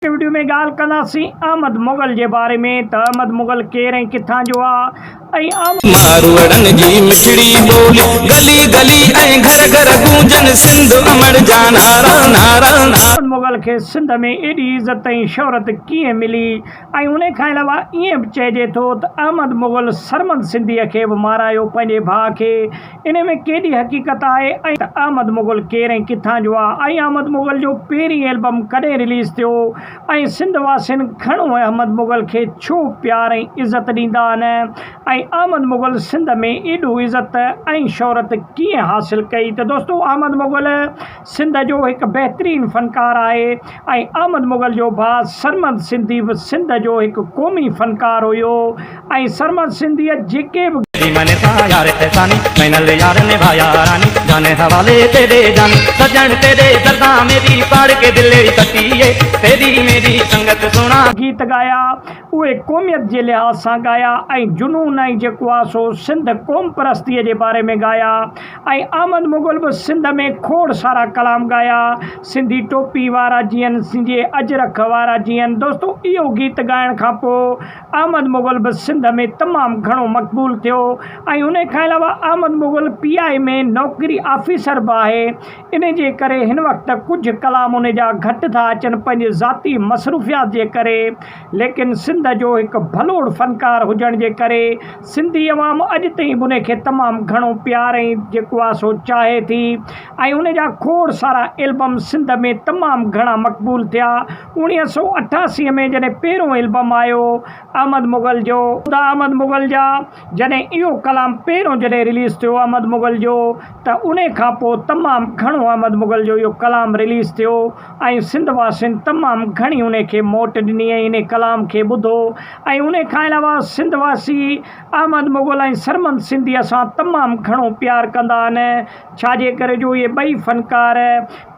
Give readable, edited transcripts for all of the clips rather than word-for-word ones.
Video में गाल कंदासीं अहमद मुगल जे बारे में त अहमद मुगल केर ऐं किथां जो आहे मारवड़न जी मिठड़ी बोली गली गली ऐं घर घर गूंजन सिंध अमर जा नारा नारा। अहमद मुगल खे सिंध में एॾी इज़त ऐं शोहरत कीअं मिली ऐं उन खां अलावा ईअं बि चइजे थो त अहमद मुगल सरमद सिंधीअ खे बि मारायो पंहिंजे भाउ खे। इन में केॾी हक़ीक़त आहे ऐं अहमद मुगल केर ऐं किथां जो आहे ऐं अहमद मुगल जो पहिरीं एल्बम कॾहिं रिलीज़ थियो ऐं सिंध वासियुनि घणो अहमद मुगल खे छो प्यार ऐं इज़त ॾींदा आहिनि ऐं अहमद मुगल सिंध में एॾो इज़त ऐं शोहरत कीअं हासिलु कई। त दोस्तो अहमद मुगल सिंध जो हिकु बहितरीनु फ़नकार आहे ऐं अहमद मुगल जो भाउ सरमद सिंधी बि सिंध जो हिकु क़ौमी फ़नकार हुयो ऐं सरमद सिंधीअ जेके बि मैंने यार एहसानी मैंने यार निभाया रानी जाने हवाले तेरे जानी सजन तेरे दर्दा मेरी पाड़ के दिले कटिए तेरी मेरी संगत सुना गीत गाया उहे क़ौमियत जे लिहाज़ सां गाया ऐं जुनून ऐं जेको आहे सो सिंध क़ौम परस्तीअ जे बारे में गाया ऐं अहमद मुगल बि सिंध में खोड़ सारा कलाम गाया सिंधी टोपी वारा जीअं सिंधी अजरख वारा जीअं। दोस्तो इहो गीत ॻाइण खां पोइ अहमद मुगल बि सिंध में तमामु घणो मक़बूल थियो ऐं उन खां अलावा अहमद मुगल PI में नौकरी ऑफिसर बि आहे। इन जे करे हिन वक़्तु कुझु कलाम उन जा घटि था अचनि पंहिंजे ज़ाती मसरूफ़ियात जे करे, लेकिन सिंध जो हिकु भलोड़ फ़नकार हुजण जे करे सिंधी अवाम अॼु ताईं बि उन खे तमामु घणो प्यार ऐं जेको आहे सो चाहे थी ऐं उन जा खोड़ सारा एल्बम सिंध में तमामु घणा मक़बूल थिया। 1988 में जॾहिं पहिरियों एल्बम आयो अहमद मुगल जो अहमद मुगल जा जॾहिं इहो कलाम पहिरियों जॾहिं रिलीज़ थियो अहमद मुगल जो त उन खां पोइ तमामु घणो अहमद मुगल जो इहो कलाम रिलीज़ थियो ऐं सिंध वासियुनि तमामु घणी उन खे मोट ॾिनी ऐं इन कलाम खे ॿुधो ऐं उन खां अलावा सिंध वासी अहमद मुगल ऐं सरमद सिंधीअ सां तमामु घणो प्यारु कंदा आहिनि छाजे करे जो इहे ॿई फ़नकार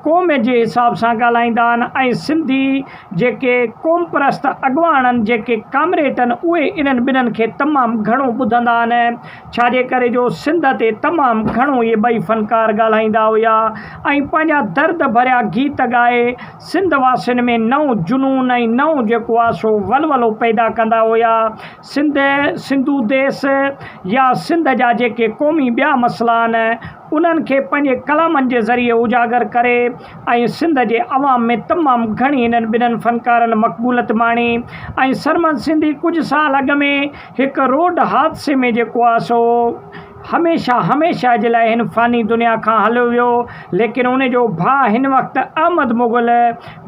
क़ौम जे हिसाब सां ॻाल्हाईंदा आहिनि ऐं सिंधी जेके क़ौम परस्त अॻुवान आहिनि जेके कामरेड आहिनि उहे इन्हनि ॿिन्हिनि खे तमामु घणो ॿुधंदा आहिनि छाजे करे जो सिंध ते तमामु घणो इहे ॿई फ़नकार ॻाल्हाईंदा हुया ऐं पंहिंजा दर्द भरिया गीत ॻाए सिंध वासियुनि में नओं जुनून ऐं नओं जेको आहे सो वलवलो पैदा कंदा हुया। सिंधू देश या सिंध जा जेके क़ौमी ॿिया मसइला आहिनि उन्हनि खे पंहिंजे कलामनि जे ज़रिए उजागर करे ऐं सिंध जे अवाम में तमामु घणी इन्हनि ॿिन्हिनि फ़नकारनि मक़बूलियत माणी ऐं सरमद सिंधी कुझु साल अॻु में हिकु रोड हादसे में जेको आहे सो हमेशह जे लाइ हिन फ़ानी दुनिया खां हलियो वियो, लेकिन उन जो भाउ हिन वक़्तु अहमद मुगल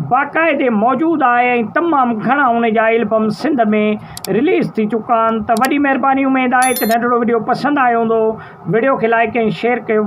बाक़ाइदे मौजूदु आहे ऐं तमामु घणा उन जा एल्बम सिंध में रिलीज़ थी चुका आहिनि। त वॾी महिरबानी उमेदु आहे त नंढिड़ो वीडियो पसंदि आयो हूंदो, वीडियो खे लाइक ऐं शेयर कयो।